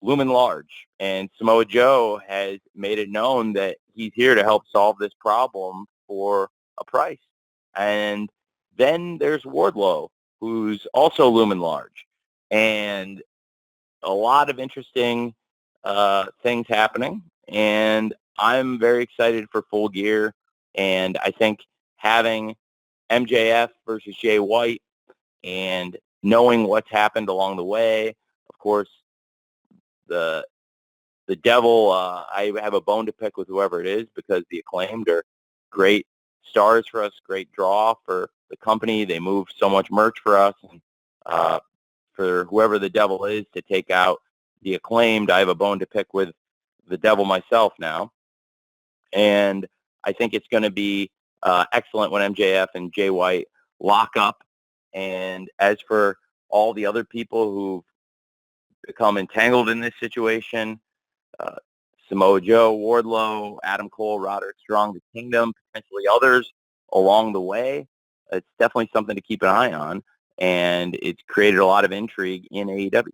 looming large, and Samoa Joe has made it known that he's here to help solve this problem for a price. And then there's Wardlow, who's also looming large, and a lot of interesting things happening. And I'm very excited for Full Gear, and I think having MJF versus Jay White and knowing what's happened along the way, of course, the devil, I have a bone to pick with whoever it is, because the Acclaimed are great stars for us, great draw for the company. They move so much merch for us. And for whoever the devil is to take out the Acclaimed, I have a bone to pick with the devil myself now. And I think it's going to be excellent when MJF and Jay White lock up. And as for all the other people who've become entangled in this situation, Samoa Joe, Wardlow, Adam Cole, Roderick Strong, the Kingdom, potentially others along the way, it's definitely something to keep an eye on. And it's created a lot of intrigue in AEW.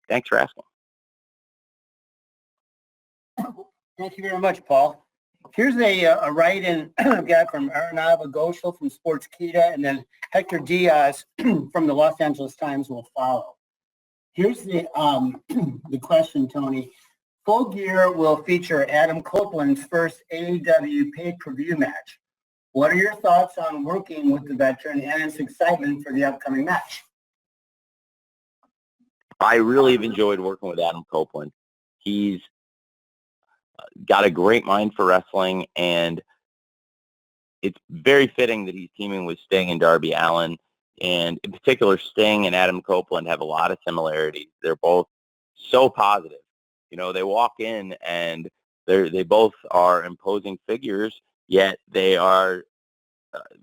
Thanks for asking. Thank you very much, Paul. Here's a write-in I've got from Arnava Ghoshal from SportsKPaul, and then Hector Diaz from the Los Angeles Times will follow. Here's the question, Tony. Full Gear will feature Adam Copeland's first AEW pay-per-view match. What are your thoughts on working with the veteran and his excitement for the upcoming match? I really have enjoyed working with Adam Copeland. He's got a great mind for wrestling, and it's very fitting that he's teaming with Sting and Darby Allin. And in particular, Sting and Adam Copeland have a lot of similarities. They're both so positive. They walk in and they both are imposing figures, yet they are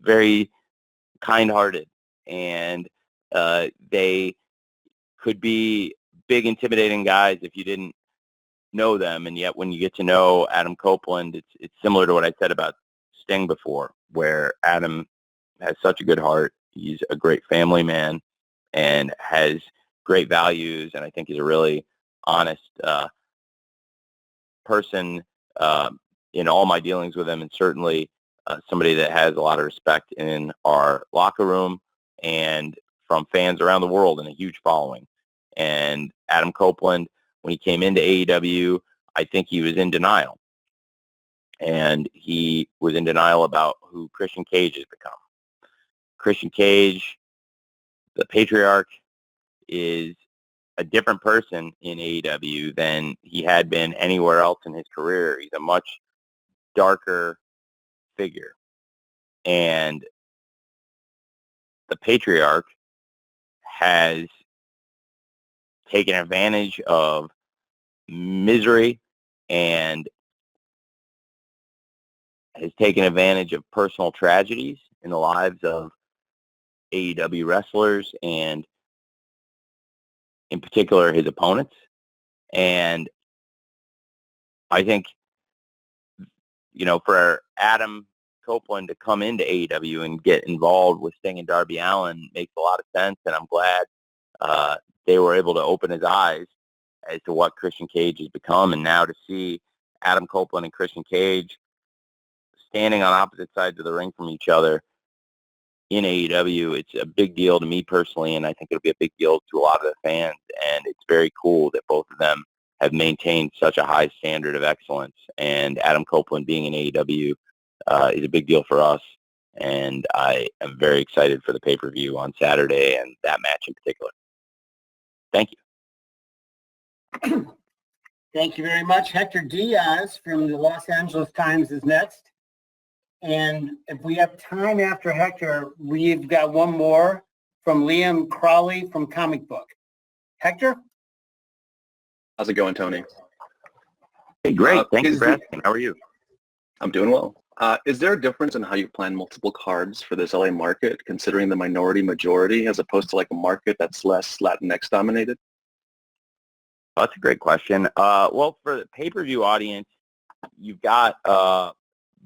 very kind-hearted. And they could be big, intimidating guys if you didn't know them. And yet when you get to know Adam Copeland, it's similar to what I said about Sting before, where Adam has such a good heart. He's a great family man and has great values, and I think he's a really honest person in all my dealings with him, and certainly somebody that has a lot of respect in our locker room and from fans around the world, and a huge following. And Adam Copeland, when he came into AEW, I think he was in denial. And he was in denial about who Christian Cage has become. Christian Cage, the patriarch, is a different person in AEW than he had been anywhere else in his career. He's a much darker figure. And the patriarch has taken advantage of misery and has taken advantage of personal tragedies in the lives of AEW wrestlers and in particular his opponents. And I think, for Adam Copeland to come into AEW and get involved with Sting and Darby Allin makes a lot of sense, and I'm glad they were able to open his eyes as to what Christian Cage has become. And now to see Adam Copeland and Christian Cage standing on opposite sides of the ring from each other in AEW, it's a big deal to me personally, and I think it'll be a big deal to a lot of the fans. And it's very cool that both of them have maintained such a high standard of excellence. And Adam Copeland being in AEW is a big deal for us. And I am very excited for the pay-per-view on Saturday and that match in particular. Thank you. Thank you very much. Hector Diaz from the Los Angeles Times is next. And if we have time after Hector, we've got one more from Liam Crowley from Comic Book. Hector? How's it going, Tony? Hey, great. Thank you for asking. How are you? I'm doing well. Is there a difference in how you plan multiple cards for this LA market, considering the minority majority, as opposed to like a market that's less Latinx dominated? Oh, that's a great question. Well, for the pay-per-view audience, you've got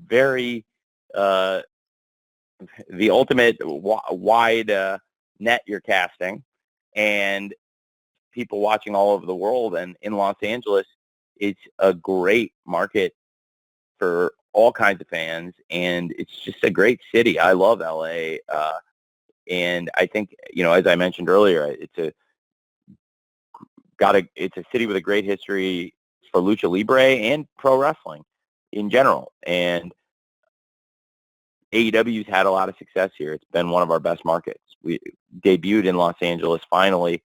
very the ultimate wide net you're casting, and people watching all over the world. And in Los Angeles, it's a great market for all kinds of fans, and it's just a great city. I love LA, and I think, as I mentioned earlier, it's a city with a great history for lucha libre and pro wrestling in general. And AEW's had a lot of success here. It's been one of our best markets. We debuted in Los Angeles finally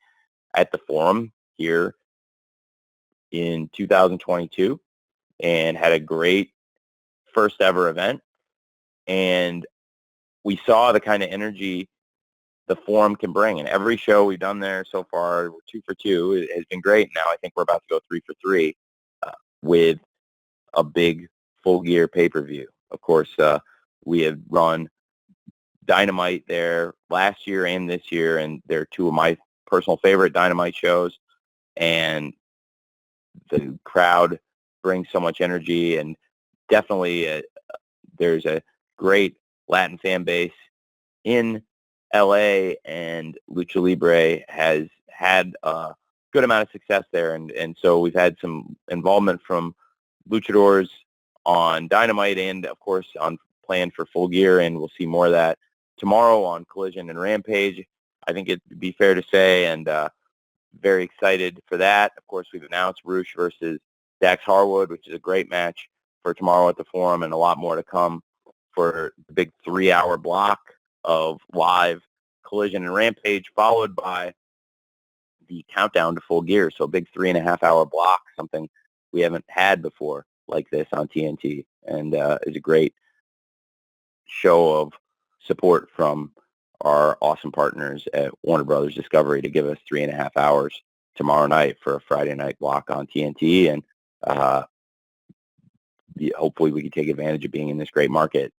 at the Forum here in 2022 and had a great first ever event. And we saw the kind of energy the Forum can bring. And every show we've done there so far, 2 for 2, it has been great. Now I think we're about to go 3 for 3 with a big Full Gear pay-per-view. Of course, we have run Dynamite there last year and this year, and they're two of my personal favorite Dynamite shows. And the crowd brings so much energy, and definitely there's a great Latin fan base in LA, and Lucha Libre has had a good amount of success there. And so we've had some involvement from luchadors on Dynamite and, of course, on plan for Full Gear, and we'll see more of that tomorrow on Collision and Rampage. I think it'd be fair to say, and very excited for that. Of course, we've announced Roosh versus Dax Harwood, which is a great match for tomorrow at the Forum, and a lot more to come for the big 3-hour block of live Collision and Rampage, followed by the countdown to Full Gear. So a big 3.5-hour block, something we haven't had before like this on TNT, and is a great show of support from our awesome partners at Warner Brothers Discovery to give us 3.5 hours tomorrow night for a Friday night block on TNT. And hopefully we can take advantage of being in this great market.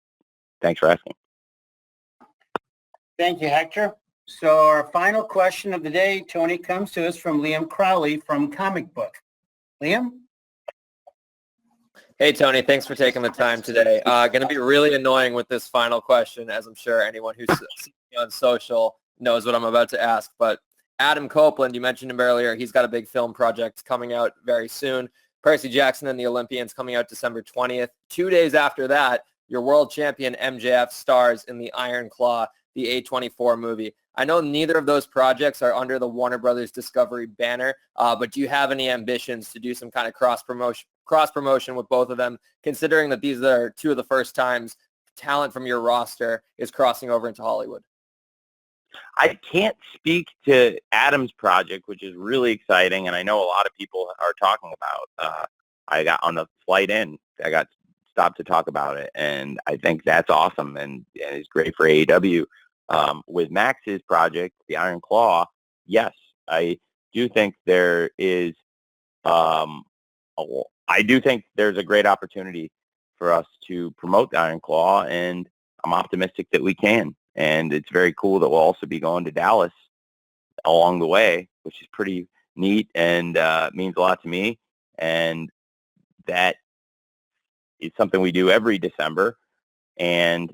Thanks for asking. Thank you, Hector. So our final question of the day, Tony, comes to us from Liam Crowley from Comic Book. Liam? Hey, Tony, thanks for taking the time today. Going to be really annoying with this final question, as I'm sure anyone who's seen me on social knows what I'm about to ask. But Adam Copeland, you mentioned him earlier. He's got a big film project coming out very soon. Percy Jackson and the Olympians coming out December 20th. 2 days after that, your world champion MJF stars in the Iron Claw, the A24 movie. I know neither of those projects are under the Warner Brothers Discovery banner, but do you have any ambitions to do some kind of cross promotion with both of them, considering that these are two of the first times talent from your roster is crossing over into Hollywood? I can't speak to Adam's project, which is really exciting, and I know a lot of people are talking about. I got on the flight in, I got stopped to talk about it, and I think that's awesome, and it's great for AEW. With Max's project, the Iron Claw, yes, I do think there is. I do think there's a great opportunity for us to promote the Iron Claw, and I'm optimistic that we can. And it's very cool that we'll also be going to Dallas along the way, which is pretty neat and means a lot to me. And that is something we do every December, and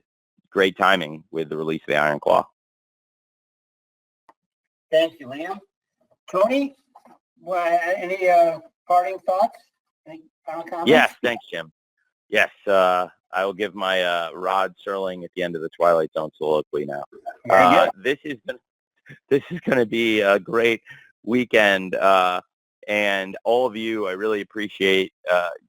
great timing with the release of the Iron Claw. Thank you, Liam. Tony, any parting thoughts? Any final comments? Yes, thanks, Jim. Yes, I will give my Rod Serling at the end of the Twilight Zone soliloquy now. This is going to be a great weekend, and all of you, I really appreciate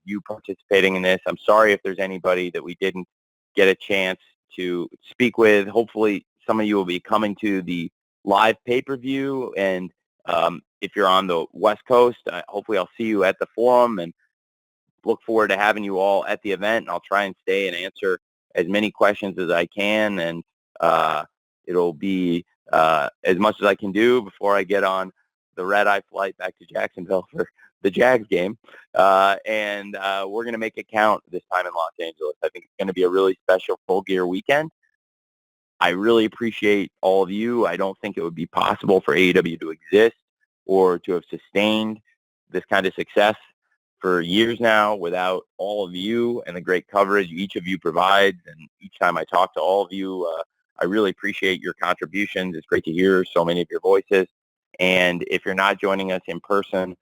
you participating in this. I'm sorry if there's anybody that we didn't get a chance to speak with. Hopefully, some of you will be coming to the live pay-per-view, and if you're on the West Coast, hopefully I'll see you at the forum, and look forward to having you all at the event. And I'll try and stay and answer as many questions as I can, and it'll be as much as I can do before I get on the red-eye flight back to Jacksonville for the Jags game. And we're going to make it count this time in Los Angeles. I think it's going to be a really special Full Gear weekend. I really appreciate all of you. I don't think it would be possible for AEW to exist or to have sustained this kind of success for years now without all of you and the great coverage each of you provides. And each time I talk to all of you, I really appreciate your contributions. It's great to hear so many of your voices. And if you're not joining us in person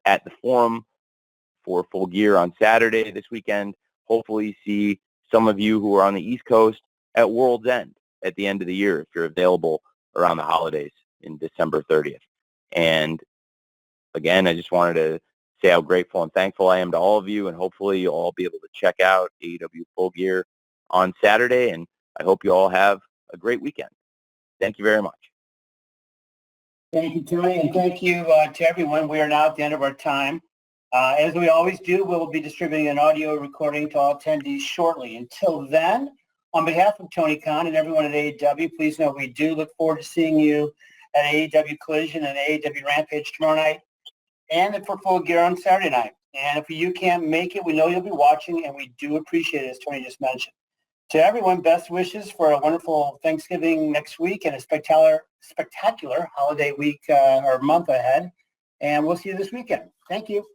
at the forum for Full Gear on Saturday this weekend, hopefully see some of you who are on the East Coast at World's End at the end of the year if you're available around the holidays in December 30th. And again, I just wanted to say how grateful and thankful I am to all of you, and hopefully you'll all be able to check out AEW Full Gear on Saturday, and I hope you all have a great weekend. Thank you very much. Thank you, Tony, and thank you to everyone. We are now at the end of our time. As we always do, we will be distributing an audio recording to all attendees shortly. Until then, on behalf of Tony Khan and everyone at AEW, please know we do look forward to seeing you at AEW Collision and AEW Rampage tomorrow night, and for Full Gear on Saturday night. And if you can't make it, we know you'll be watching, and we do appreciate it, as Tony just mentioned. To everyone, best wishes for a wonderful Thanksgiving next week and a spectacular holiday week or month ahead. And we'll see you this weekend. Thank you.